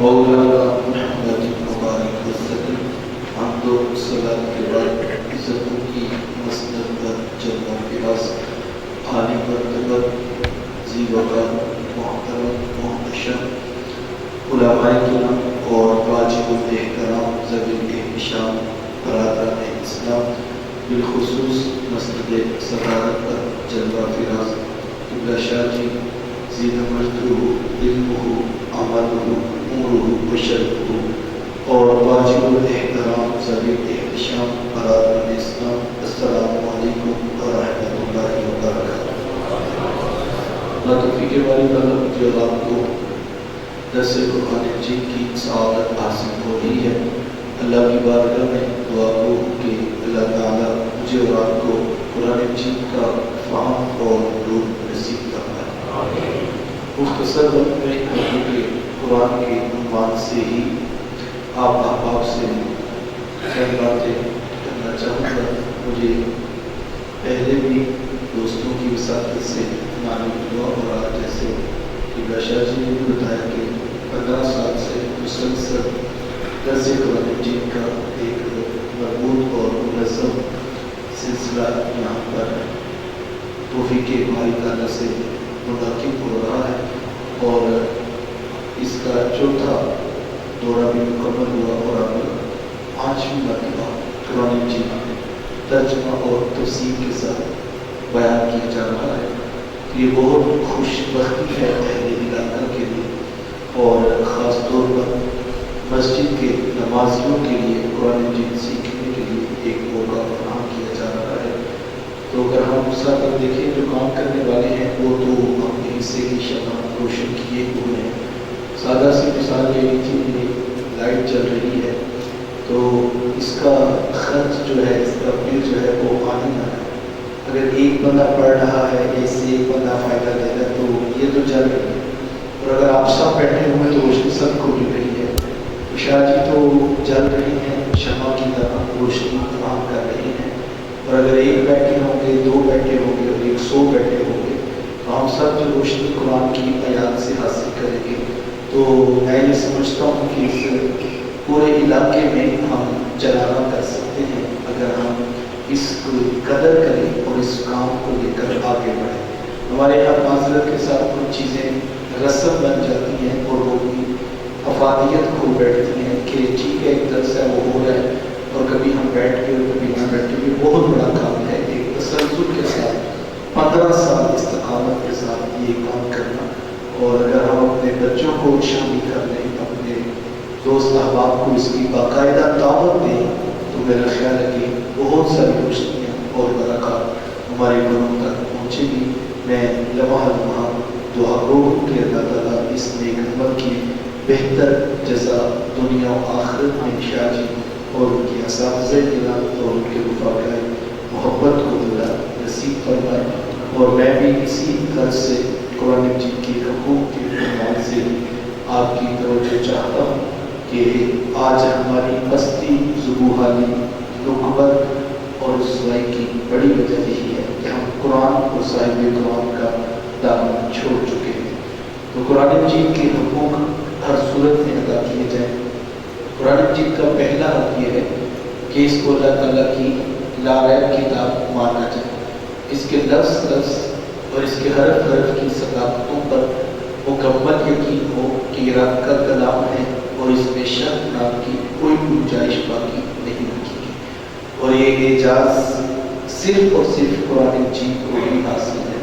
مولانا محمد مبارک وسلم حمد و صلاۃ کے بعد عزتوں کی مسند پر جلوہ فراز عالی مرتبہ ذی وقار محترم محتشم علماء کرام اور واجب الاحترام ذوی الاحتشام برادران اسلام، بالخصوص مسجد صدارت پر جلوہ فراز قبلہ شاہ جی زینمرتہ علمہ عملہ عمرہ بشرتہ اور واجب الاحترام ذوی الاحتشام برادران اسلام، السلام علیکم ورحمۃ اللہ وبرکاتہ۔ اللہ توفیق والی طرف جو آپ کو درس قرآن مجید کی سعادت حاصل ہو رہی ہے، اللہ کی بارگاہ میں دعا ہو کہ اللہ تعالیٰ مجھے اور آپ کو قرآن مجید کا فہم اور علوم نصیب فرمائے۔ مختصر وقت میں کہ قرآن کے عنوان سے ہی آپ احباب سے چند باتیں کرنا چاہوں گا۔ مجھے پہلے بھی دوستوں کی وساطت سے معلوم ہوا اور آج جیسے کہ شاہ جی نے بھی بتایا کہ 15 سال سے مسلسل درس قرآن مجید کا ایک مربوط اور منظم سلسلہ یہاں پر توفیق باری تعالیٰ سے منعقد ہو رہا ہے اور اس کا چوتھا دورہ بھی مکمل ہوا اور اب 5ویں مرتبہ قرآن مجید ترجمہ اور تفسیر کے ساتھ بیان کیا جا رہا ہے۔ یہ بہت خوش بختی ہے اہل علاقہ کے لیے اور خاص طور پر مسجد کے نمازیوں کے لیے قرآن مجید سیکھنے کے لیے ایک موقع فراہم کیا جا رہا ہے۔ تو اگر ہم سب دیکھیں جو کام کرنے والے ہیں وہ تو اپنے حصے کی شمع روشن کیے ہوئے ہیں۔ سادہ سی مثال یہ تھی، لائٹ چل رہی ہے تو اس کا خرچ جو ہے، اس کا بل جو ہے وہ آنے نہ ہے۔ اگر ایک بندہ پڑھ رہا ہے، اس سے ایک بندہ فائدہ لے رہا ہے تو یہ تو چل رہی ہے، اور اگر آپ سب بیٹھے ہوئے تو روشنی سب کو مل رہی ہے۔ شاہ جی تو جل رہی ہیں، شمع کی طرح روشنی فراہم کر رہی ہیں، اور اگر ایک بیٹھے ہوں گے، 2 بیٹھے ہوں گے اور 100 بیٹھے ہوں گے تو ہم سب جو روشنی قرآن کی آیات سے حاصل کریں گے تو میں یہ سمجھتا ہوں کہ اس پورے علاقے میں ہم چلانا کر سکتے ہیں اگر ہم اس کو قدر کریں اور اس کام کو لے کر آگے بڑھیں۔ ہمارے یہاں معذرت کے ساتھ کچھ چیزیں رسم بن جاتی ہیں اور وہ بھی افادیت کھو بیٹھتی ہیں کہ ٹھیک ہے ایک درس ہے وہ ہو رہا ہے اور کبھی ہم بیٹھ کے اور کبھی نہ بیٹھ کے، بہت بڑا کام ہے ایک تسلسل کے ساتھ 15 سال استقامت کے ساتھ یہ کام کرنا۔ اور اگر ہم اپنے بچوں کو شامل کر لیں، اپنے دوست احباب کو اس کی باقاعدہ دعوت دیں تو میرا خیال ہے کہ بہت ساری روشنیاں اور برکات ہمارے گھروں تک پہنچے گی۔ میں لمحہ لمحہ دعا گو ہوں کہ اللہ تعالیٰ اس نیک عمل کی بہتر جزا دنیا و آخرت میں شاہ جی اور ان کی اساتذہ کرام اور ان کے رفقائے محبت کو اللہ نصیب فرمائے۔ اور میں بھی اسی طرز سے قرآن مجید کی حقوق کے عنوان سے آپ کی توجہ چاہتا ہوں کہ آج ہماری پستی، ذوبحالی، نکبت اور رسوائی کی بڑی وجہ یہی ہے کہ ہم قرآن اور صاحب قرآن کا دامن چھوڑ چکے ہیں۔ تو قرآن مجید کے حقوق ہر صورت میں ادا کیے جائیں۔ قرآن مجید کا پہلا حق یہ ہے کہ اس کو اللہ تعالیٰ کی لاریب کتاب مانا جائے، اس کے لفظ لفظ اور اس کے حرف حرف کی صداقتوں پر مکمل یقین ہو کہ یہ رب کا کلام ہے اور اس میں شک نام کی کوئی گنجائش باقی نہیں رکھی گئی، اور یہ اعجاز صرف اور صرف قرآن مجید کو ہی حاصل ہے۔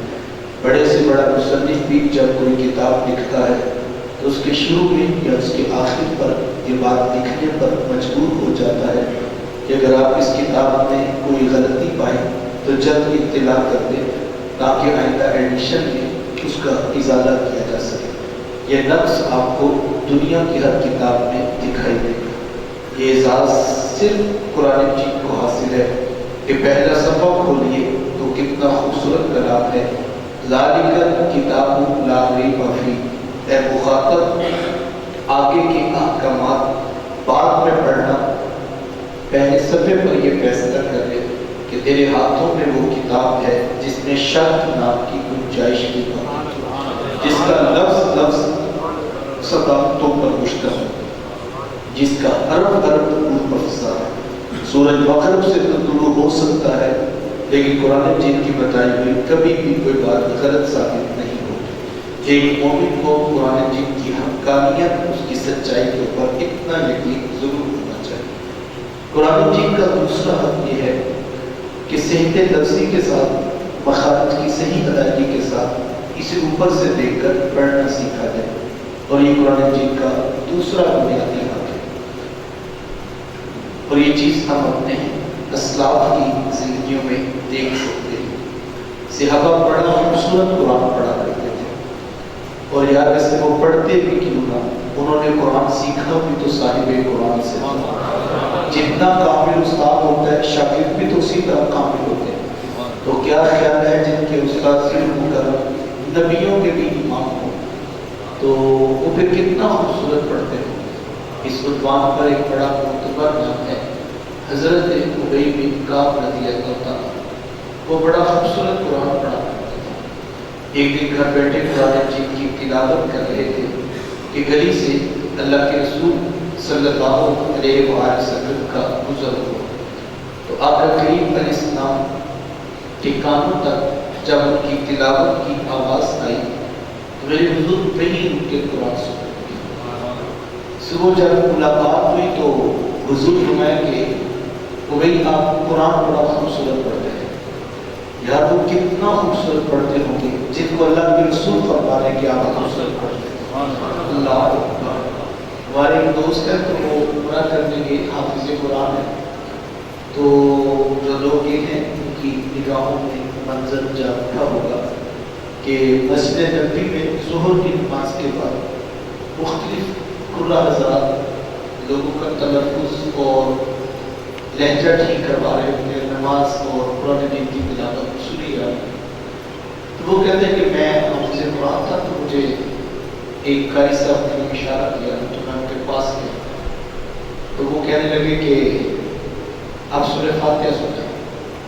بڑے سے بڑا مصنف بھی جب کوئی کتاب لکھتا ہے تو اس کے شروع میں یا اس کے آخر پر یہ بات لکھنے پر مجبور ہو جاتا ہے کہ اگر آپ اس کتاب میں کوئی غلطی پائیں تو جلد اطلاع کر دیں تاکہ آئندہ ایڈیشن میں اس کا ازالہ کیا جا سکے۔ یہ نقص آپ کو دنیا کی ہر کتاب میں دکھائی دے گا۔ یہ اعزاز صرف قرآن مجید کو حاصل ہے کہ پہلا صفحہ کھولیے تو کتنا خوبصورت کلام ہے، ذالک کتاب لا ریب فیہ، اے مخاطب آگے کے احکامات بعد میں پڑھنا، پہلے صفحے پر یہ فیصلہ کر لے کہ تیرے ہاتھوں میں وہ کتاب ہے جس میں شک نام کی گنجائش بھی نہیں، جس کا لفظ لفظ صداقتوں پر مشتمل جس کا ارب طلوع افزا ہے۔ سورج مغرب سے تو طلوع ہو سکتا ہے، لیکن قرآن مجید کی بتائی ہوئی کبھی بھی کوئی بات غلط ثابت نہیں ہوتی۔ ایک مومن کو قرآن مجید کی حقانیت، اس کی سچائی کے اوپر اتنا یقین ضرور ہونا چاہیے۔ قرآن مجید کا دوسرا حق یہ ہے کہ صحیح لفظی کے ساتھ، مخارج کی صحیح ادائیگی کے ساتھ اسے اوپر سے دیکھ کر پڑھنا سیکھا جائے، اور یہ قرآن مجید کا دوسرا بنیادی حق ہے۔ اور یہ چیز ہم اپنے اسلاف کی زندگیوں میں دیکھ سکتے ہیں۔ صحابہ بڑا خوبصورت قرآن پڑھا کرتے تھے، اور یار ویسے وہ پڑھتے بھی کیوں نہ، انہوں نے قرآن سیکھا بھی تو صاحب قرآن سے تھا۔ جتنا کامل استاد ہوتا ہے، شاگرد بھی تو اسی طرح کامل ہوتے ہیں۔ تو کیا خیال ہے جن کے استاد سے مکرم نبیوں کے بھی امام ہو، تو وہ پھر کتنا خوبصورت پڑھتے ہیں۔ اس عنوان پر ایک بڑا معتبر نام ہے حضرت ابی بن کعب رضی اللہ عنہ۔ وہ بڑا خوبصورت قرآن پڑھا کرتے تھے۔ ایک دن گھر بیٹھے قرآن مجید کی تلاوت کر رہے تھے کہ گلی سے اللہ کے رسول صلی اللہ علیہ وآلہ وسلم کا گزر ہوا۔ تو آقا کریم علیہ السلام کے کانوں تک جب ان کی تلاوت کی آواز آئی تو میرے حضور وہی ان کے قرآن سن رہے تھے۔ وہ جب ملاقات ہوئی تو حضور فرمایا کہ ابی آپ قرآن بڑا خوبصورت پڑھتے ہیں، یار وہ کتنا خوبصورت پڑھتے ہوں گے جن کو اللہ کے رسول فرما رہے کہ آپ خوبصورت پڑھتے ہیں۔ اللہ اکبر۔ ہمارے ایک دوست ہے تو وہ عمرہ کرنے کے حافظ قرآن ہے، تو جو لوگ یہ ہیں ان کی نگاہوں میں منظر جا اٹھا ہوگا کہ مسجد نبوی میں ظہر کی نماز کے بعد مختلف قرآن حضرات لوگوں کا تلفظ اور لہجہ ٹھیک کروا رہے ہوتے ہیں، نماز اور قرآن مجید کی تلاوت سنی جا رہی۔ تو وہ کہتے ہیں کہ میں حافظ قرآن تھا، تو مجھے ایک قاری صاحب نے اشارہ کیا تو میں ان کے پاس گیا، تو وہ کہنے لگے کہ آپ سورہ فاتحہ سنا۔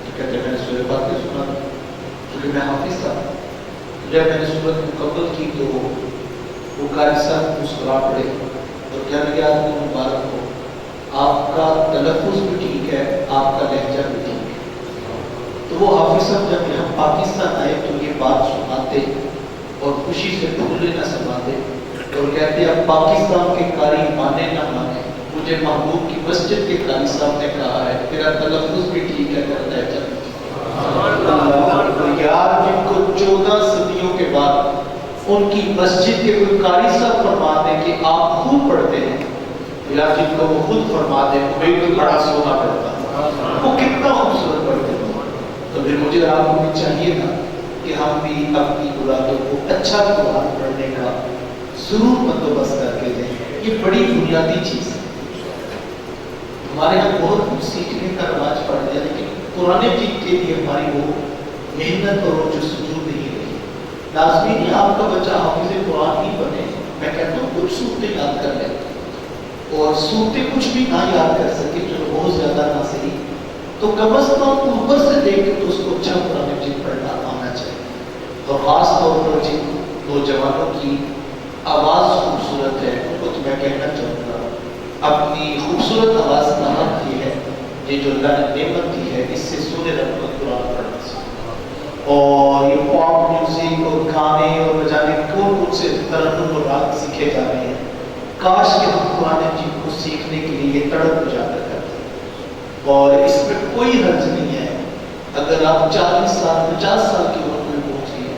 تو کہتے ہیں میں نے سورہ فاتحہ سنا کیونکہ میں حافظ تھا۔ جب میں نے سورت مکمل کی تو وہ قاری صاحب مسکرا پڑے اور کہنے لگے آپ کو مبارک ہو، آپ کا تلفظ بھی ٹھیک ہے، آپ کا لہجہ بھی ٹھیک ہے۔ تو وہ حافظ صاحب جب یہاں پاکستان آئے تو یہ بات سناتے اور خوشی سے پھولے نہ سماتے اور کہتے اب پاکستان کے قاری مانے نہ مانے، مجھے محبوب کی مسجد کے قاری صاحب نے کہا ہے تیرا تلفظ بھی ٹھیک ہے، میرا لہجہ بھی ٹھیک ہے۔ یار جن کو 14 صدیوں کے بعد ان کی مسجد کے کوئی قاری صاحب فرما دیں کہ آپ خوب پڑھتے ہیں، یا جن کو وہ خود فرما دیں وہ بھی بڑا سونا پڑتا ہے، وہ کتنا خوبصورت پڑھتے ہیں۔ تو پھر مجھے آپ کو بھی چاہیے نا کہ ہم بھی اپنی اولادوں کو اچھا قرآن پڑھنے کا ضرور بندوبست کر کے دیں۔ یہ بڑی بنیادی چیز ہے۔ ہمارے یہاں بہت کچھ سیکھنے کا رواج پڑ گیا، لیکن قرآن مجید کے لیے ہماری وہ محنت اور جستجو نہیں رہی۔ لازمی نہیں آپ کا بچہ حافظ قرآن ہی بنے، میں کہتا ہوں کچھ صورتیں یاد کر لیں، اور صورتیں کچھ بھی نہ یاد کر سکے جو بہت زیادہ نہ صحیح، تو کم از کم اوپر سے دیکھ کے تو اس کو اچھا قرآن مجید پڑھنا آنا چاہیے۔ اور خاص طور پر جن نوجوانوں کی آواز خوبصورت ہے ان کو تو میں کہنا چاہوں گا اپنی خوبصورت آواز کا حق یہ ہے، یہ جو اللہ نے نعمت دی ہے، اس سے سورہ رحمت قرآن پڑھنا سیکھیں۔ اور یہ پاپ میوزک اور گانے اور بجانے کون سے ترنم اور راگ سیکھے جا رہے ہیں، کاش کہ ہم قرآن مجید کو سیکھنے کے لیے یہ تڑپ اجاگر کرتے ہیں۔ اور اس میں کوئی حرج نہیں ہے اگر آپ 40 سال 50 سال کی عمر میں پہنچ گئے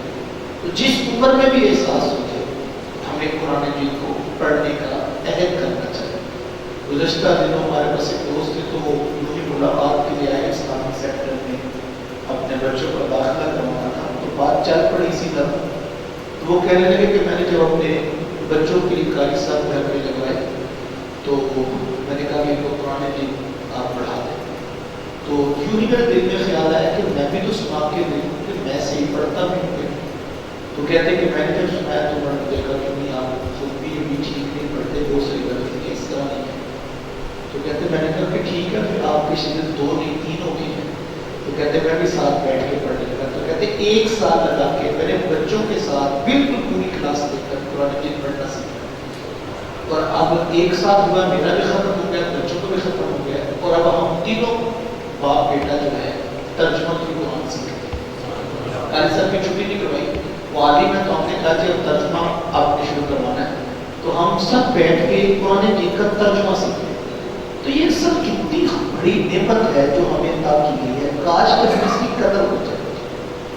تو جس عمر میں بھی احساس ہوتے ہمیں قرآن مجید کو پڑھنے کا عہد کرنا چاہیے۔ گزشتہ دنوں ہمارے پاس ایک دوست تھے تو وہی ملاقات کے لیے آئے اسلامک سیکٹر میں، اپنے بچوں کا داخلہ کروانا تھا، تو بات چل پڑی اسی طرح۔ تو وہ کہنے لگے کہ میں نے جب اپنے بچوں کے لیے قاری صاحب گھر میں لگوائے تو میں نے کہا کہ ان کو قرآن مجید آپ پڑھا دیں، تو یوں ہی میرے دل میں خیال آیا کہ میں بھی تو سنا کے دوں کہ میں صحیح پڑھتا بھی ہوں۔ تو کہتے کہ میں نے جب سنایا تو میں نے دیکھا کہ نہیں آپ خود بھی یہ بھی ٹھیک نہیں پڑھتے، وہ صحیح پڑھتے کہ اس طرح نہیں ہے۔ تو کہتے میں نے کہا کہ ٹھیک ہے پھر آپ کی شدت 2 نہیں 3 ہوگی ہے۔ تو کہتے میں بھی ساتھ بیٹھ کے پڑھنے لگا۔ تو کہتے 1 سال لگا کے میرے بچوں کے ساتھ بالکل پوری کلاس دیکھ کر قرآن مجید پڑھنا سیکھا۔ اور اب ایک ساتھ ہوا، میرا بھی ختم ہو گیا، بچوں کو بھی ختم ہو گیا، اور اب ہم تینوں باپ بیٹا جو ہے ترجمہ کی قرآن سیکھتے ہیں۔ قاری صاحب کی چھٹی نہیں کروائی، وہ عالم ہے تو ہم نے کہا کہ اب ترجمہ آپ نے شروع کروانا ہے، تو ہم سب بیٹھ کے قرآن حکیم کا ترجمہ سیکھتے ہیں۔ تو یہ سب کتنی بڑی نعمت ہے جو ہمیں عطا کی گئی ہے، کاش کہ ہم اس کی قدر ہو جائے۔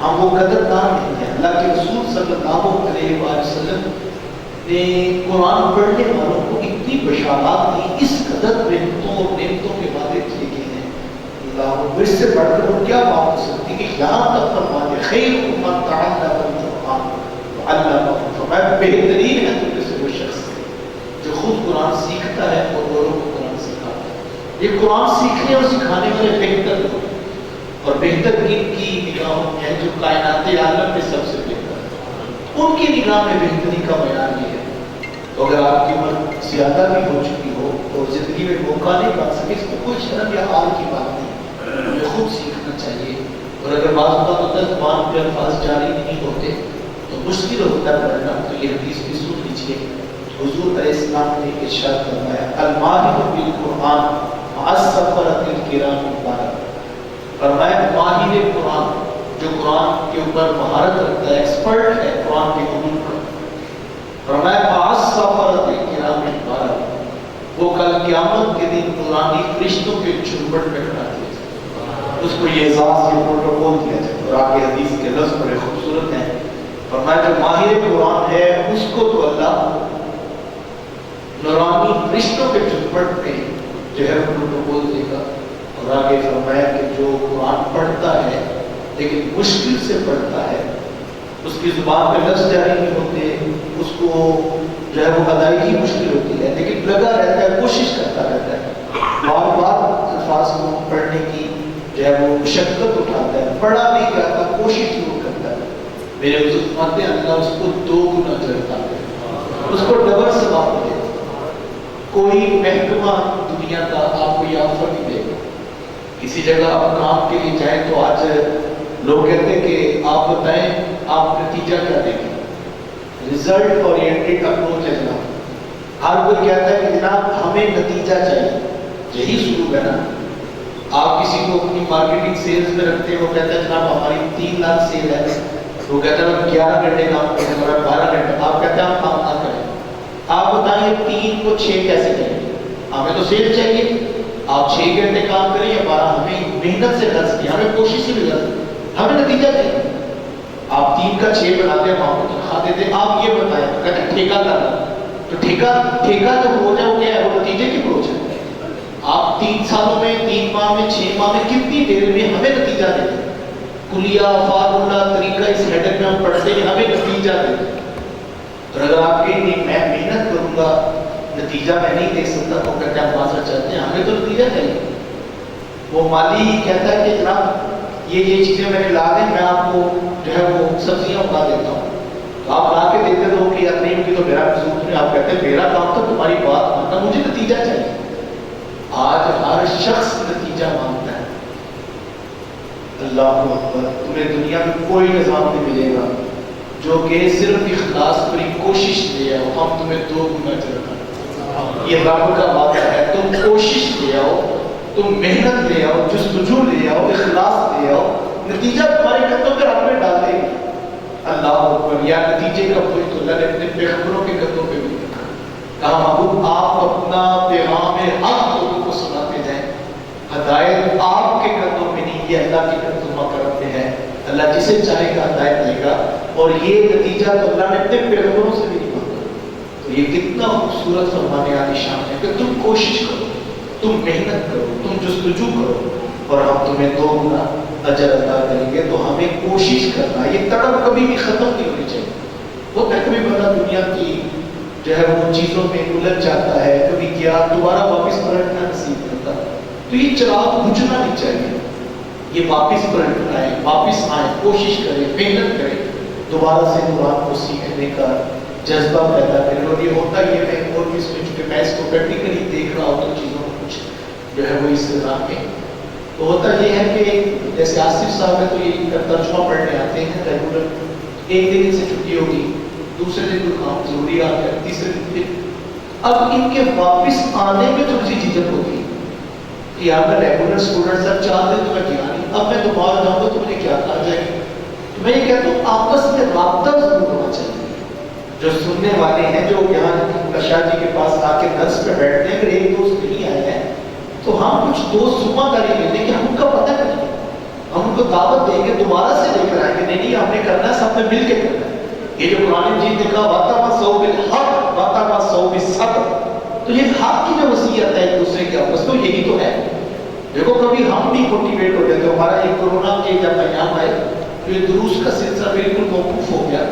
ہم وہ قدردان نہیں ہیں۔ اللہ کے رسول صلی اللہ علیہ وآلہ وسلم نے قرآن پڑھنے والوں کو اتنی بشارات دی، اس قدر نعمتوں اور نعمتوں کے وعدے کیے گئے ہیں، اللہ اس سے بڑھ کر اور کیا بات ہو سکتی کہ یہاں تک فرماتے خیر من تعلم القرآن وعلمہ، فرمایا بہترین ہے تم میں سے وہ شخص جو خود قرآن سیکھتا ہے اور اوروں کو قرآن سکھاتا ہے۔ یہ قرآن سیکھنے اور سکھانے والے بہتر لوگ ہیں، اور بہتر ان کی نگاہوں میں ہے جو کائنات عالم میں سب سے بہتر ہے، ان کی نگاہ میں بہتری کا معیار یہ ہے۔ تو اگر آپ کی عمر زیادہ بھی ہو چکی ہو اور زندگی میں موقع نہیں پا سکے، اس میں کوئی شرم یا حال کی بات نہیں، ہمیں خود سیکھنا چاہیے۔ اور اگر بعض اوقات ہوتا ہے زبان پہ الفاظ جاری نہیں ہوتے تو مشکل ہوتا ہے پڑھنا، تو یہ حدیث بھی سن لیجیے۔ حضور علیہ السلام نے ارشاد فرمایا الماہر بالقرآن مع السفرۃ الکرام البررہ، فرمایا ماہر قرآن جو قرآن کے اوپر مہارت رکھتا ہے، ایکسپرٹ ہے قرآن کے علوم پر، فرمایا مع السفرۃ الکرام البررہ، وہ کل قیامت کے دن قرآنی فرشتوں کے جھنبٹ میں کھڑا کیا جائے، اس کو یہ اعزاز یہ پروٹوکول دیا جائے۔ اور آگے حدیث کے لفظ بڑے خوبصورت ہیں، فرمایا جو ماہر قرآن ہے اس کو تو اللہ نورانی فرشتوں کے جھنبٹ میں جو ہے پروٹوکول دے گا۔ اور آگے فرمایا کہ جو قرآن پڑھتا ہے لیکن مشکل سے پڑھتا ہے، اس کی زبان پہ لفظ جاری نہیں ہوتے، اس کو جو ہے وہ ادائیگی مشکل ہوتی ہے، لیکن لگا رہتا ہے، کوشش کرتا رہتا ہے، بار بار الفاظ کو پڑھنے کی جو ہے وہ مشقت اٹھاتا ہے، پڑھا نہیں کرتا، کوشش ضرور کرتا ہے، میرے بزرگ فرماتے ہیں اللہ اس کو 2 گنا جلتا ہے، اس کو ڈبل ثواب ملے۔ کوئی محکمہ دنیا کا آپ کو یہ آفر نہیں دے گا، کسی جگہ آپ کام کے لیے جائیں تو آج لوگ کہتے ہیں کہ آپ بتائیں آپ نتیجہ کیا دیں گے، ریزلٹ اورینٹڈ اپروچ ہے جناب۔ ہر کوئی کہتا ہے کہ جناب ہمیں نتیجہ چاہیے، یہی سلوک ہے نا۔ آپ کسی کو اپنی مارکیٹنگ سیلز میں رکھتے ہیں، وہ کہتا ہے جناب ہماری 3 لاکھ سیل ہے، وہ کہتا ہے ہم 11 گھنٹے کام کریں گے اور 12 گھنٹے، آپ کہتے ہیں ہم کام نہ کریں۔ آپ بتائیں 3 کو 6 کیسے کریں گے؟ ہمیں تو سیل چاہیے، آپ 6 گھنٹے کام کریں یا 12، ہمیں محنت سے غرض کی، ہمیں کوشش سے بھی غرض، ہمیں نتیجہ چاہیے۔ آپ 3 کا 6 بناتے ہیں، ہم آپ کو تنخواہ دیتے ہیں، آپ یہ بتائیں کہتے ہیں ٹھیکہ کرنا، تو ٹھیکہ جو ہو جائے وہ کیا ہے، وہ نتیجے کی اپروچ ہے۔ آپ 3 سالوں میں 3 ماہ میں 6 ماہ میں کتنی دیر میں ہمیں نتیجہ دیتے ہیں، کلیہ فارمولہ طریقہ اس ہیڈر میں ہم پڑھتے ہیں، ہمیں نتیجہ دیتے ہیں۔ اور اگر آپ کہیں نہیں میں محنت کروں گا نتیجہ میں نہیں دیکھ سکتا، تو کہتے ہیں معذرت چاہتے ہیں، ہمیں تو نتیجہ چاہیے۔ وہ مالی کہتا ہے کہ جناب یہ چیزیں میں نے لا دیں، میں آپ کو جو ہے وہ سبزیاں اگا دیتا ہوں، تو آپ لا کے دیتے تو کہ یار نہیں ہوگی تو میرا قصور نہیں، آپ کہتے ہیں میرا کام تو تمہاری بات ماننا، مجھے نتیجہ چاہیے۔ آج ہر شخص نتیجہ مانگتا ہے۔ اللہ اکبر، تمہیں دنیا میں کوئی نظام نہیں ملے گا جو کہ صرف اخلاص پر کوشش لے آؤ، ہم تمہیں 2 گنا چڑھا، یہ رب کا وعدہ ہے۔ تم کوشش لے آؤ، تم محنت لے آؤ، جستجو لے آؤ، اخلاص لے آؤ، نتیجہ تمہارے قدموں پہ رب میں ڈال دے گی۔ اللہ اکبر، یا نتیجے کا کوئی تو اللہ نے اپنے پیغمبروں کے قدموں پہ بھی رکھا، کہا محبوب آپ اپنا پیغام حق لوگوں کو سناتے جائیں، ہدایت آپ کے قدموں میں نہیں، یہ اللہ کے قدموں کرم میں ہے، اللہ جسے چاہے گا ہدایت دے گا، اور یہ نتیجہ تو اللہ نے اپنے پیغمبروں سے بھی نہیں مانگا۔ تو یہ کتنا خوبصورت فرمانے والی شان ہے کہ تم کوشش کرو، تم محنت کرو، تم جستجو کرو، اور ہم تمہیں 2 گنا اجر عطا کریں گے۔ تو ہمیں کوشش کرنا، یہ تڑپ کبھی بھی ختم نہیں ہونی چاہیے۔ وہ تک بھی بندہ دنیا کی جو ہے وہ چیزوں میں الجھ جاتا ہے، کبھی کیا دوبارہ واپس پلٹنا نصیب کرتا، تو یہ چراغ بجھنا نہیں چاہیے، یہ واپس پلٹ آئے، واپس آئے، کوشش کرے، محنت کرے، دوبارہ سے قرآن کو سیکھنے کا جذبہ پیدا کرے۔ اور یہ ہوتا یہ ہے اور بھی اس میں چونکہ میں اس کو پریکٹیکلی دیکھ رہا ہوں تو چیزوں کو کچھ جو ہے وہ اس نظام میں تو ہوتا یہ ہے کہ جیسے آصف صاحب ہے تو یہ ترجمہ پڑھنے آتے ہیں ریگولر، ایک دن سے چھٹی ہوگی، دوسرے دن کوئی کام ضروری آ گیا، تیسرے دن پھر اب ان کے واپس آنے میں تھوڑی سی جھجک ہوتی ہے کہ یار میں ریگولر اسٹوڈنٹ سر 4 دن تو میں گیا نہیں، اب میں دوبارہ جاؤں گا تو مجھے کیا کہا جائے گا؟ تو میں یہ کہتا ہوں آپس میں رابطہ ضرور ہونا چاہیے. جو سننے والے ہیں، جو یہاں کشا جی کے پاس آ کے درس پہ بیٹھتے ہیں، اگر ایک دوست نہیں آئے ہیں تو ہم کچھ دوست ذمہ داری لیتے ہیں کہ ہم ان کا پتہ کریں، ہم ان کو دعوت دیں گے، دوبارہ سے لے کر آئیں گے. نہیں ہم نے کرنا ہے، سب نے مل کے کرنا ہے. یہ جو قرآن مجید نے کہا وَتَوَاصَوْا بِالْحَقِّ وَتَوَاصَوْا بِالصَّبْرِ، تو یہ حق کی جو وصیت ہے ایک دوسرے کے آپس میں، یہی تو ہے. دیکھو کبھی ہم بھی موٹیویٹ ہو جاتے ہیں. ہمارا یہ کورونا کے جب ایام آئے تو یہ دروس کا سلسلہ بالکل موقوف ہو گیا.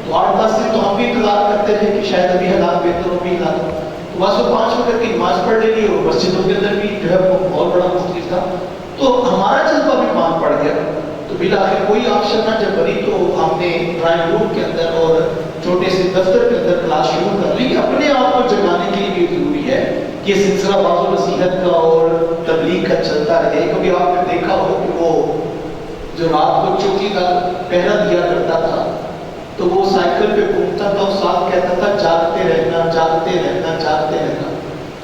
تو 8-10 دن تو ہم بھی انتظار کرتے رہے کہ شاید ابھی حالات بہتر ہو، بھی حالات ہو. تو بس وہ 5 وقت کی نماز پڑھ لینی، اور مسجدوں کے اندر بھی جو ہے وہ بہت بڑا مختلف تھا. تو ہمارا جذبہ بھی مان پڑ گیا. تو بالآخر کوئی آپشن نہ جب بنی تو ہم نے ڈرائنگ روم کے اندر اور چھوٹے سے دفتر کے اندر کلاس شروع کر لی. اپنے آپ کو جگانے کے لیے بھی ضروری ہے کہ یہ سلسلہ واعظ و نصیحت کا اور تبلیغ کا چلتا رہے. کبھی آپ نے دیکھا ہو کہ وہ جو رات کو چوکی کا پہرا دیا کرتا تھا تو وہ سائیکل پہ گھومتا تھا اور ساتھ کہتا تھا جاگتے رہنا جاگتے رہنا جاگتے رہنا.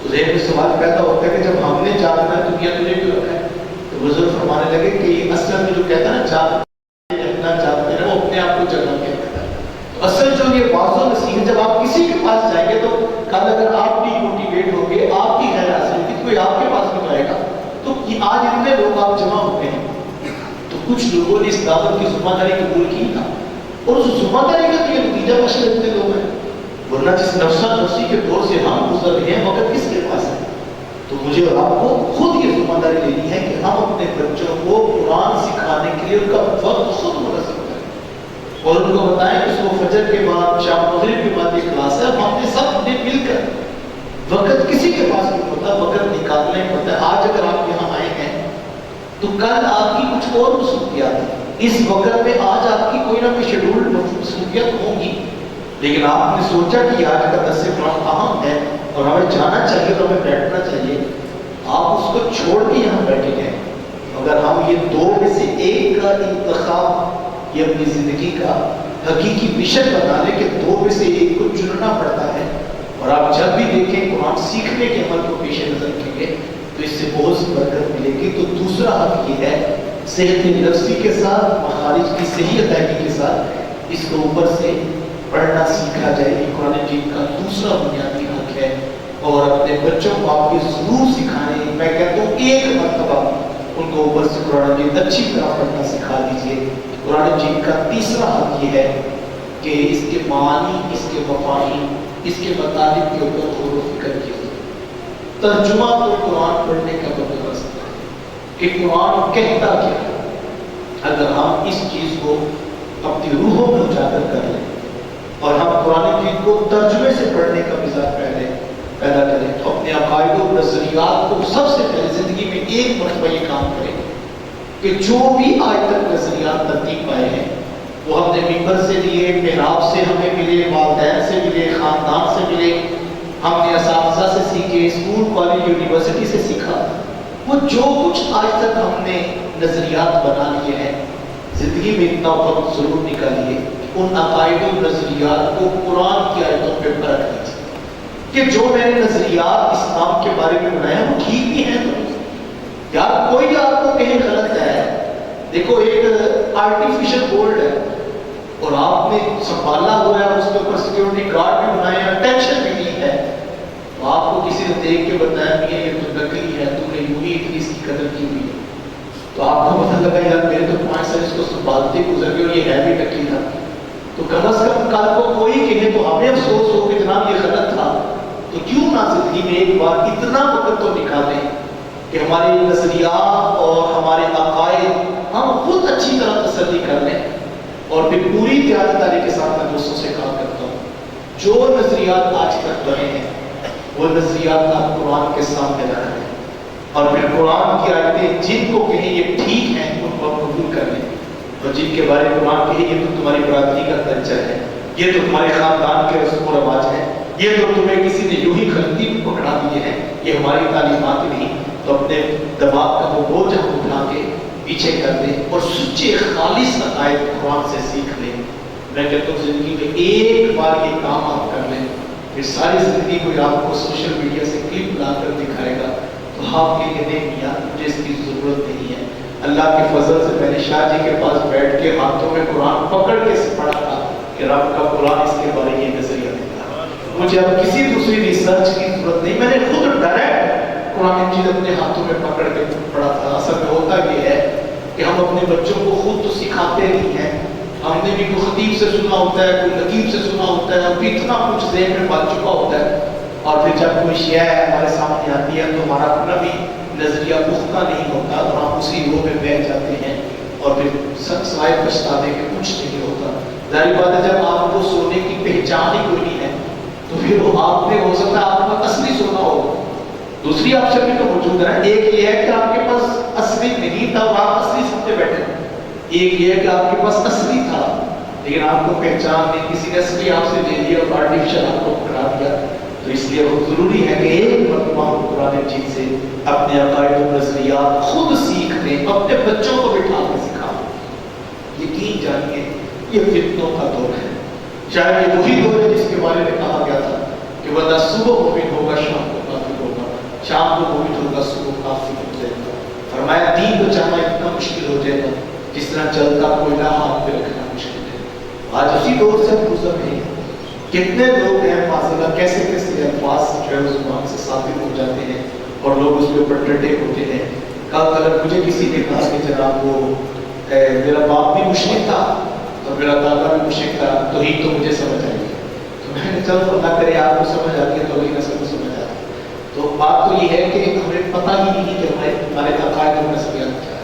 تو ذہن میں سوال پیدا ہوتا ہے کہ جب ہم نے جاگنا ہے دنیا تجھے کیوں رکھا ہے؟ تو بزرگ فرمانے لگے کہ اصل میں جو کہتا ہے نا جاگتے رہنا جاگتے رہنا، وہ اپنے آپ کو جگہ کے رکھتا ہے. تو اصل جو یہ واعظ و نصیحت، جب آپ کسی کے پاس جائیں گے تو کل اگر آپ بھی موٹیویٹ ہو گے، آپ کی غیر حاصل ہوگی، کوئی آپ کے پاس بھی جائے گا. تو یہ آج اتنے لوگ آپ جمع ہوئے ہیں تو کچھ لوگوں نے اس دعوت کی ذمہ داری قبول کی تھا، اور اس ذمہ داری کا یہ نتیجہ بشر اتنے لوگ ہیں. ورنہ جس نفسا نفسی کے دور سے ہم گزر رہے ہیں، وقت کس کے پاس ہے؟ تو مجھے اور آپ کو خود یہ ذمہ داری لینی ہے کہ ہم اپنے بچوں کو قرآن سکھانے کے لیے ان کا وقت خود منظم کریں، اور ان کو بتائیں کہ صبح فجر کے بعد شام مغرب کے بعد یہ کلاس ہے. ہم نے سب نے مل کر، وقت کسی کے پاس نہیں ہوتا، وقت نکالنے ہوتا ہے. آج اگر آپ یہاں آئے ہیں تو کل آپ کی کچھ اور مصروفیات ہیں. اس وقت میں آج آپ کی کوئی نہ کوئی شیڈول مصروفیت ہوگی، لیکن آپ نے سوچا کہ آج کا درس قرآن اہم ہے اور ہمیں جانا چاہیے تو ہمیں بیٹھنا چاہیے. آپ اس کو چھوڑ کے یہاں بیٹھے ہیں. اگر ہم یہ 2 میں سے ایک کا انتخاب، یہ اپنی زندگی کا حقیقی مشن بنا لیں کہ 2 میں سے ایک کو چننا پڑتا ہے، اور آپ جب بھی دیکھیں قرآن سیکھنے کے عمل کو پیش نظر رکھیں گے تو اس سے بہت سی برکت ملے گی. تو دوسرا حق یہ ہے صحت نفسی کے ساتھ، مخارج کی صحیح ادائیگی کے ساتھ اس کو اوپر سے پڑھنا سیکھا جائے. یہ قرآن مجید کا دوسرا بنیادی حق ہے، اور اپنے بچوں کو آپ کے ضرور سکھائیں. میں کہتا ہوں ایک مرتبہ ان کو اوپر سے قرآن مجید اچھی طرح پڑھنا سکھا دیجیے. قرآن مجید کا تیسرا حق یہ ہے کہ اس کے معانی، اس کے مفاہیم، اس کے مطالب کے اوپر غور و فکر کیجیے. ترجمہ تو قرآن پڑھنے کا بندوبست ہے کہ قرآن کہتا کیا ہے. اگر ہم اس چیز کو اپنی روحوں میں اجاگر کر لیں اور ہم قرآن مجید کو ترجمے سے پڑھنے کا مزاج پیدا کریں تو اپنے عقائد و نظریات کو سب سے پہلے زندگی میں ایک مرتبہ یہ کام کریں کہ جو بھی آج تک نظریات ترتیب پائے ہیں وہ ہم نے ممبر سے لیے، محراب سے ہمیں ملے، والدین سے ملے، خاندان سے ملے، ہم نے اساتذہ سے سیکھے، اسکول کالج یونیورسٹی سے سیکھا. وہ جو کچھ آج تک ہم نے نظریات بنا لیے ہیں، زندگی میں اتنا وقت ضرور نکالیے ان عقائد و نظریات کو قرآن کی آیتوں پہ پرکھ دیجیے کہ جو میں نے نظریات اسلام کے بارے میں بنایا وہ ٹھیک بھی ہیں. تو یار کوئی آپ کو کہیں غلط ہے. دیکھو ایک آرٹیفیشل گولڈ ہے اور آپ نے سنبھالا ہوا ہے، اس کے اوپر سیکیورٹی گارڈ بھی بنائے ہیں، ٹینشن بھی نہیں ہے. تو آپ کو کسی نے دیکھ کے بتایا کہ یہ تو نکلی ہے، تم نے یوں ہی اتنی اس کی قدر کی ہوئی ہے. تو آپ کو پتہ لگا یار میرے تو 5 سال اس کو سنبھالتے گزر گئے اور یہ ہے بھی نکلی تھا. تو کم از کم کل کو کوئی کہے تو ہمیں افسوس ہو کہ جناب یہ غلط تھا. تو کیوں نہ زندگی میں ایک بار اتنا وقت تو نکالیں کہ ہمارے نظریات اور ہمارے عقائد ہم خود اچھی طرح تسلی کر لیں. اور پھر پوری دیانتداری کے ساتھ میں دوستوں سے کہا کرتا ہوں جو نظریات آج تک بنے ہیں وہ نظریات آپ قرآن کے سامنے رکھ لیں، اور پھر قرآن کی آیتیں جن کو کہیں یہ ٹھیک ہیں ان کو قبول کر لیں، اور جن کے بارے میں قرآن کہے یہ تو تمہاری برادری کا کلچر ہے، یہ تو تمہارے خاندان کے رسم و رواج ہے، یہ تو تمہیں کسی نے یوں ہی غلطی پکڑا دیے ہیں، یہ ہماری تعلیمات نہیں. تو اپنے دماغ کا وہ بوجھ ہم اٹھا کے پیچھے کر دیں اور سچے خالص عقائد قرآن سے سیکھ لیں. میں کہتا ہوں زندگی میں ایک بار یہ کام آپ کر لیں پھر ساری زندگی کوئی آپ کو سوشل میڈیا سے کلپ لا کر دکھائے گا تو آپ کے لیے نہیں میاں مجھے اس کی ضرورت نہیں ہے. اللہ کے فضل سے میں نے شاہ جی کے پاس بیٹھ کے ہاتھوں میں قرآن پکڑ کے پڑھا تھا کہ رب کا قرآن اس کے بارے میں نظریہ دیتا ہے. مجھے اب کسی دوسری ریسرچ کی ضرورت نہیں, میں نے خود ڈائریکٹ قرآن مجید اپنے ہاتھوں میں پکڑ کے پڑھا تھا. اصل میں ہوتا یہ ہے کہ ہم اپنے بچوں کو خود تو سکھاتے نہیں ہیں, ہم نے بھی کوئی خطیب سے سنا ہوتا ہے, کوئی نقیب سے سنا ہوتا ہے, اور بھی اتنا کچھ ذہن میں بن چکا ہوتا ہے, اور پھر جب کوئی شے ہمارے سامنے آتی ہے تو ہمارا اپنا بھی نظریہ پختہ نہیں ہوتا, اور ہم اسی وہ میں بہ جاتے ہیں, اور پھر سوائے پچھتانے کے کچھ نہیں ہوتا. ظاہر بات ہے جب آپ کو سونے کی پہچان ہی کوئی نہیں ہے تو پھر وہ آپ میں ہو سکتا ہے آپ کا اصلی سونا ہو. دوسری آپشن بھی تو موجود ہے, ایک یہ ہے کہ آپ کے پاس اصلی نہیں تھا اور آپ اصلی سمجھے بیٹھے, ایک یہ ہے کہ آپ کے پاس اصلی تھا لیکن آپ کو پہچان نہیں, کسی نے اصلی آپ سے لے لیا اور آرٹیفیشل آپ کو پکڑا دیا. تو اس لیے بہت ضروری ہے کہ ایک مرتبہ قرآن مجید سے اپنے عقائد و نظریات خود سیکھ لیں, اپنے بچوں کو بٹھا کے سکھائیں. یقین جانیے یہ فتنوں کا دور ہے, شاید یہ وہی دور ہے جس کے بارے میں کہا گیا تھا کہ بندہ صبح مومن ہوگا شام کو کافر ہوگا, شام کو مومن ہوگا صبح کافر ہو جائے گا. فرمایا دین بچانا اتنا مشکل ہو جائے گا جس طرح چلتا کوئلہ ہاتھ پہ رکھنا مشکل ہے. آج اسی دور سے گزر رہے ہیں. کتنے لوگ ہیں ماشاءاللہ, کیسے کیسے الفاظ جو ہے زبان سے ثابت ہو جاتے ہیں اور لوگ اس کے اوپر ڈٹے ہوتے ہیں. کل مجھے کسی نے کہا کہ جناب وہ میرا باپ بھی مشرک تھا اور میرا دادا بھی مشرک تھا, تو ہی تو مجھے سمجھ آئی ہے. تو میں نے چلو اللہ کرے آپ کو سمجھ آتی ہے تو اگلی نسل کو سمجھ آتی ہے. تو بات تو یہ ہے کہ ہمیں پتہ ہی نہیں کہ ہمارے عقائد و نظریات کیا ہے.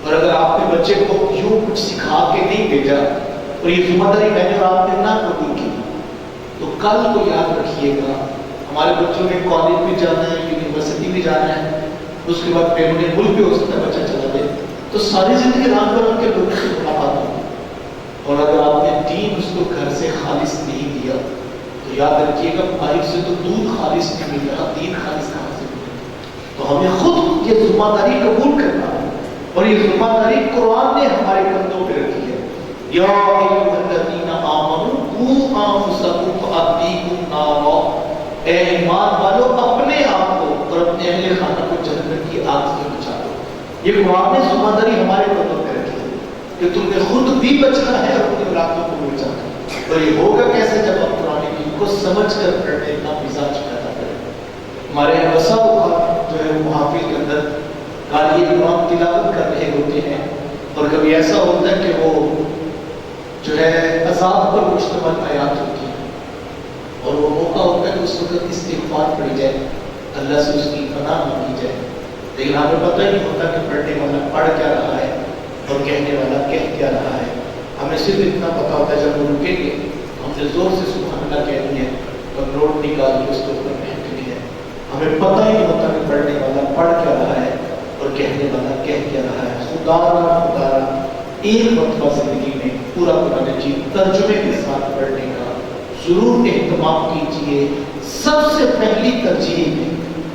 اور اگر آپ نے بچے کو یوں کچھ سکھا کے نہیں بھیجا اور یہ ذمہ داری میں نے اور آپ نے نہ قبول کی تو کل کو یاد رکھیے گا ہمارے بچوں نے کالج بھی جانا ہے, یونیورسٹی بھی جانا ہے, اس کے بعد بیرون ملک بھی ہو سکتا ہے بچہ چلا جائے, تو ساری زندگی رات بھر ان کے لوگوں سے ملاقات ہوگی. اور اگر آپ نے دین اس کو گھر سے خالص نہیں دیا تو یاد رکھیے گا باہر سے تو دودھ خالص نہیں مل رہا, دین خالص کہاں سے ملے. تو ہمیں خود یہ ذمہ داری قبول کرنا ہے, اور یہ ذمہ داری قرآن نے ہمارے کندھوں پہ رکھی ہے. یا ایھا الذین آمنوا قوا انفسکم واہلیکم نارا, اے ایمان والو اپنے آپ کو اور اپنے اہل خانہ کو جہنم کی آگ سے بچا لو. یہ قرآن نے ذمہ داری ہمارے کندھوں پہ رکھی ہے کہ تم نے خود بھی بچنا ہے اور اپنی اولادوں کو بھی بچانا ہے. اور یہ ہوگا کیسے جب ہم قرآن مجید کو سمجھ کر پڑھنے کا مزاج پیدا کریں. ہمارے بسا اوقات جو ہے محافل کے اندر قاری قرآن تلاوت کر رہے ہوتے ہیں اور کبھی ایسا ہوتا ہے کہ وہ جو ہے عذاب پر مشتمل آیات ہوتی ہیں اور وہ موقع ہوتا ہے کہ اس وقت استغفار پڑھی جائے, اللہ سے اس کی پناہ مانگی جائے, لیکن ہمیں پتہ ہی نہیں ہوتا کہ پڑھنے والا پڑھ کیا رہا ہے اور کہنے والا کہہ کیا رہا ہے. ہمیں صرف اتنا پتہ ہوتا ہے جب وہ رکیں گے ہم نے زور سے سبحان اللہ کہنی ہے اور نوٹ نکال کے اس کے اوپر پھینکنی ہے. ہمیں پتہ ہی نہیں ہوتا کہ پڑھنے والا پڑھ کیا رہا ہے اور کہنے والا کہہ کیا رہا ہے. خدا را ایک مرتبہ زندگی میں پورا قرآن مجید ترجمے کے ساتھ پڑھنے کا ضرور اہتمام کیجیے. سب سے پہلی ترجیح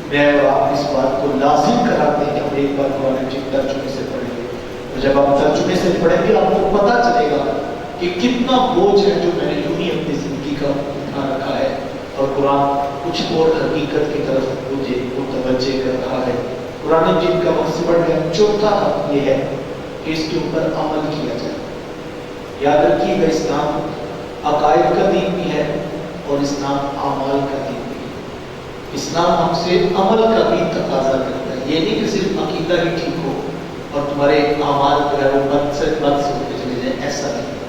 میں اور آپ اس بات کو لازم کراتے ہیں کہ ہم ایک بار قرآن مجید ترجمے سے پڑھیں گے, اور جب آپ ترجمے سے پڑھیں گے آپ کو پتہ چلے گا کہ کتنا بوجھ ہے جو میں نے یوں ہی اپنی زندگی کا اٹھا رکھا ہے, اور قرآن کچھ اور حقیقت کی طرف مجھے متوجہ کر رہا ہے. قرآن مجید کا مقصد بڑھ گیا. چوتھا حق یہ ہے کہ اس کے اوپر عمل کیا جائے. یاد رکھیے گا اسلام عقائد کا دین بھی ہے اور اسلام اعمال کا دین بھی ہے. اسلام ہم سے عمل کا بھی تقاضا کرتا ہے. یہ نہیں کہ صرف عقیدہ ہی ٹھیک ہو اور تمہارے اعمال جو ہے وہ بد سے ہوتے چلے جائیں, ایسا نہیں.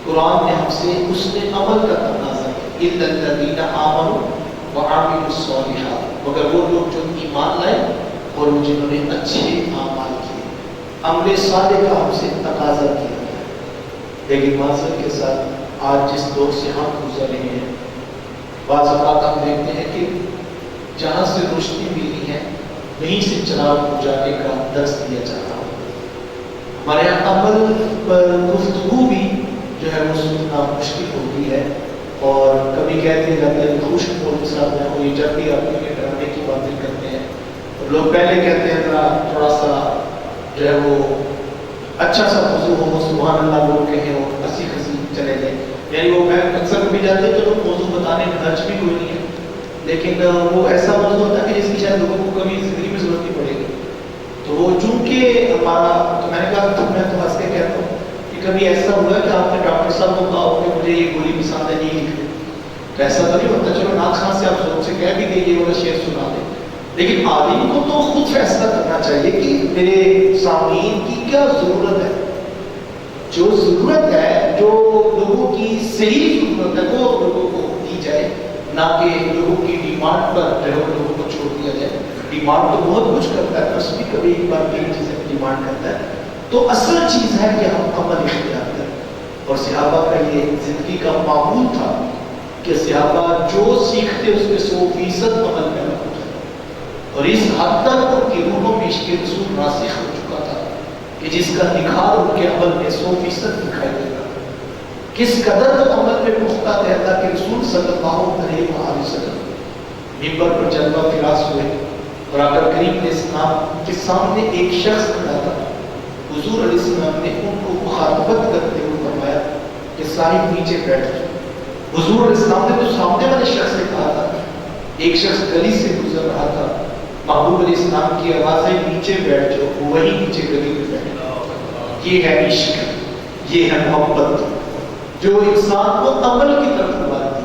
قرآن نے ہم سے اس نے عمل کا تقاضا کیا, الا الذین آمنوا وعملوا الصالحات, مگر وہ لوگ جو ایمان لائے اور جنہوں نے اچھے اعمال کیے. عمل صالح کا ہم سے تقاضا کیا گیا. لیکن معذرت کے ساتھ آج جس دور سے ہم گزر رہے ہیں بعض اوقات ہم دیکھتے ہیں کہ جہاں سے روشنی ملی ہے وہیں سے چراغ بجھانے کا درس دیا جاتا ہے. ہمارے یہاں عمل پر گفتگو بھی جو ہے وہ سننا مشکل ہو گئی ہے, اور کبھی کہتے جاتے ہیں خوش بول صاحب ہیں وہ یہ جب بھی اپنے ڈرانے کی باتیں کرتے ہیں لوگ پہلے کہتے ہیں ذرا تھوڑا سا جو ہے وہ اچھا سا موضوع ہو, سبحان اللہ لوگ کہیں اور ہنسی خسی چلے جائیں. یعنی وہ میں اکثر بھی جاتے ہیں تو لوگ موضوع بتانے میں حرج بھی کوئی نہیں ہے, لیکن وہ ایسا موضوع ہوتا ہے کہ جس کی شاید لوگوں کو کبھی زندگی میں ضرورت نہیں پڑے گی. تو وہ چونکہ ہمارا، تو میں نے کہا میں تو ہنس کے کہتا ہوں کہ کبھی ایسا ہوا کہ آپ نے ڈاکٹر صاحب کو کہا ہو کہ مجھے یہ گولی پسند ہے نہیں لکھ دیں، تو ایسا تو نہیں ہوتا. چلو ناک خان سے آپ زور سے کہہ بھی دیں یہ والا شعر سنا دیں، لیکن عالم کو تو خود فیصلہ کرنا چاہیے کہ میرے سامعین کی کیا ضرورت ہے. جو ضرورت ہے، جو لوگوں کی صحیح ضرورت ہے وہ لوگوں کو دی جائے، نہ کہ لوگوں کی ڈیمانڈ پر جو ہے وہ لوگوں کو چھوڑ دیا جائے. ڈیمانڈ تو بہت کچھ کرتا ہے، بس بھی کبھی ایک بار تین چیزیں ڈیمانڈ کرتا ہے. تو اصل چیز ہے کہ ہم عمل اختیار کریں. اور صحابہ کا یہ زندگی کا معمول تھا کہ صحابہ جو سیکھتے اس پہ 100% عمل میں لاتے تھے. اور اس حد تک ان کی روحوں میں عشق رسول راسخ ہو چکا تھا کہ جس کا نکھار ان کے عمل میں 100% دکھائی دیتا. کس قدر وہ عمل میں پختہ تھے اللہ کے رسول صلی اللہ علیہ وسلم. ممبر پر جلوہ فراز ہوئے اور آقا کریم علیہ السلام کے سامنے ایک شخص کھڑا تھا. حضور علیہ السلام نے ان کو مخاطبت کرتے ہوئے فرمایا کہ صاحب نیچے بیٹھ جاؤ. حضور علیہ السلام نے تو سامنے والے شخص سے کہا تھا. ایک شخص گلی سے گزر رہا تھا. محبوب علیہ السلام کی آواز ہے نیچے بیٹھ جاؤ، وہی نیچے گلی میں بیٹھ. یہ ہے عشق، یہ ہے محبت جو انسان کو عمل کی طرف بلاتی.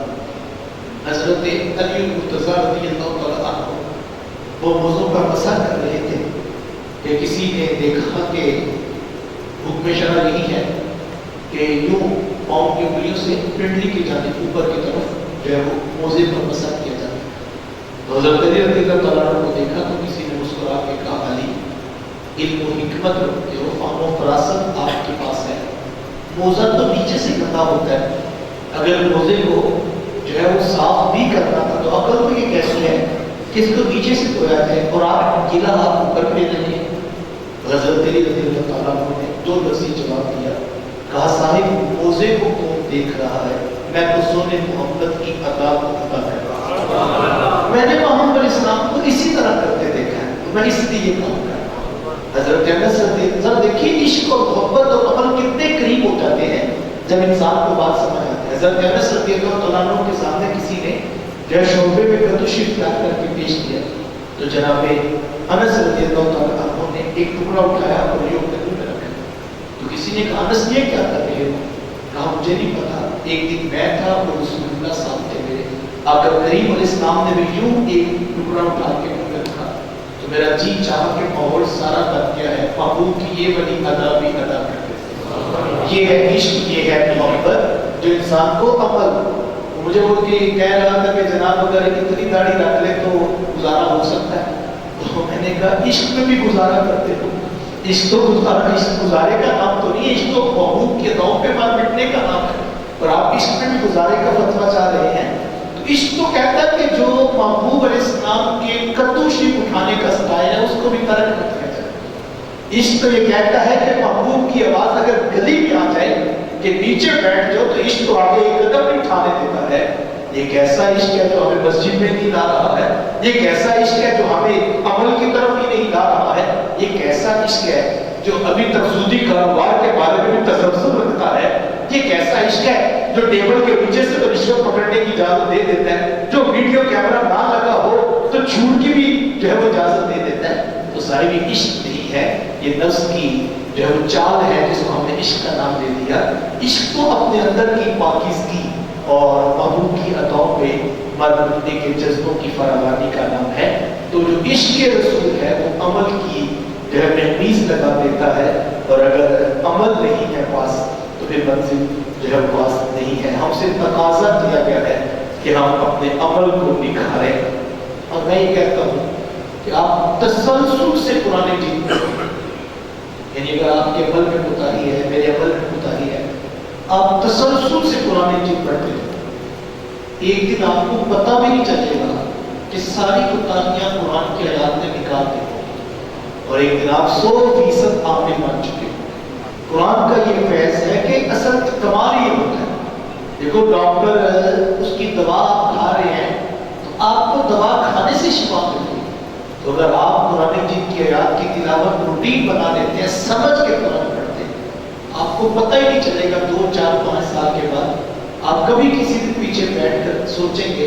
حضرت علی المرتضیٰ رضی اللہ تعالیٰ عنہ وہ موضوع پر مسئلہ کر رہے تھے کہ کسی نے دیکھا کہ حکم شرع یہی ہے کہ یوں پاؤں کی انگلیوں سے پنڈلی کی جانب اوپر کی طرف جو ہے وہ موزے پر مسح کیا جاتا ہے. تو حضرت علی رضی اللہ تعالیٰ عنہ کو دیکھا تو کسی نے مسکرا کے کہا علی علم و حکمت رکھتے ہو، فہم و فراست آپ کے پاس ہے. موزہ تو نیچے سے گندا ہوتا ہے، اگر موزے کو جو ہے وہ صاف بھی کرنا تھا تو عقل تو یہ کیسے ہے کہ اس کو نیچے سے دھویا جائے اور آپ گیلا ہاتھ اوپر پہ رہے. حضرت علی رضی اللہ تعالیٰ عنہ نے دو لفظی جواب دیا. کہا صاحب موزے کو کون دیکھ رہا ہے، میں حضور محمد کی ادا کو ادا کر رہا ہوں. میں نے محمد علیہ السلام کو اسی طرح کرتے دیکھا ہے تو میں اس لیے یہ کام کر رہا ہوں. حضرت انس ذرا دیکھیے عشق اور محبت اور عمل کتنے قریب ہو جاتے ہیں جب انسان کو بات سمجھ آتی ہے. حضرت انس رضی اللہ عنہ کے سامنے کسی نے جو ہے شعبے میں کدو شریف یاد کر کے پیش کیا تو جناب انس رضی اللہ عنہ نے ایک ٹکڑا اٹھایا اور یہ کدو میں رکھا. تو کسی نے کہا انس یہ کیا کر رہے ہو؟ کہا مجھے نہیں پتا، ایک دن میں تھا اور رسول اللہ صاحب تھے میرے، آقا کریم علیہ السلام نے بھی یوں ایک ٹکڑا اٹھا کے منہ میں رکھا تو میرا جی چاہا کہ ماحول سارا بن گیا ہے، محبوب کی یہ والی ادا بھی ادا کرتے تھے. یہ ہے عشق، یہ ہے محبت جو انسان کو عمل. مجھے وہ کہہ رہا تھا کہ جناب اگر اتنی داڑھی رکھ لے تو گزارا ہو سکتا ہے. تو میں نے کہا عشق میں بھی گزارا کرتے ہو. عشق تو عشق گزارے کا نام تو نہیں ہے، عشق تو محبوب کے داؤں پہ مار مٹنے کا نام ہے. اور آپ عشق میں بھی گزارے کا فتویٰ چاہ رہے ہیں. تو عشق تو کہتا ہے کہ جو محبوب علیہ السلام کے کدو شریف اٹھانے کا سٹائل ہے اس کو بھی ترک کر دیا جائے. عشق تو یہ کہتا ہے کہ محبوب کی آواز اگر گلی میں آ جائے کہ نیچے بیٹھ جاؤ تو عشق تو آگے ایک قدم نہیں اٹھانے دیتا ہے. یہ کیسا عشق ہے جو ہمیں مسجد میں نہیں لا رہا ہے، یہ کیسا عشق ہے جو ہمیں عمل کی طرف بھی نہیں لا رہا ہے، یہ کیسا عشق ہے جو ابھی تک سودی کاروبار کے بارے میں بھی تسلسل رکھتا ہے، یہ کیسا عشق ہے جو ٹیبل کے نیچے سے تو رشوت پکڑنے کی اجازت دے دیتا ہے، جو ویڈیو کیمرہ نہ لگا ہو تو جھوٹ کی بھی جو ہے وہ اجازت دے دیتا ہے. تو صاحب یہ عشق نہیں ہے، یہ نفس کی جو ہے وہ چال ہے جس کو ہم نے عشق کا نام دے دیا. عشق تو اپنے اندر کی پاکیزگی اور محبوب کی عطاؤں پہ مرنے کے جذبوں کی فراوانی کا نام ہے. تو جو عشق رسول ہے وہ عمل کی جو ہے مہمیز لگا دیتا ہے، اور اگر عمل نہیں ہے پاس تو پھر منزل جو ہے پاس نہیں ہے. ہم سے تقاضا دیا گیا ہے کہ ہم اپنے عمل کو نکھاریں. اور میں یہ کہتا ہوں کہ آپ تسلسل سے قرآن مجید پڑھیں، یعنی اگر آپ کے عمل میں کوتاہی ہے، میرے عمل میں کوتاہی ہے، آپ تسلسل سے قرآن مجید پڑھتے ہیں، ایک دن آپ کو پتہ بھی نہیں چلے گا کہ ساری کوتاہیاں قرآن کی آیات میں نکال دیں گے، اور ایک دن آپ 100% عامل بن چکے ہیں. قرآن کا یہ فیض ہے کہ اصل کمال یہ ہوتا ہے. دیکھو ڈاکٹر اس کی دوا آپ کھا رہے ہیں تو آپ کو دوا کھانے سے شفا ملتی ہے. تو اگر آپ قرآن مجید کی آیات کی تلاوت روٹین بنا لیتے ہیں، سمجھ کے قرآن پڑھتے ہیں، آپ کو پتہ ہی نہیں چلے گا 2 4 5 سال کے بعد آپ کبھی کسی دن پیچھے بیٹھ کر سوچیں گے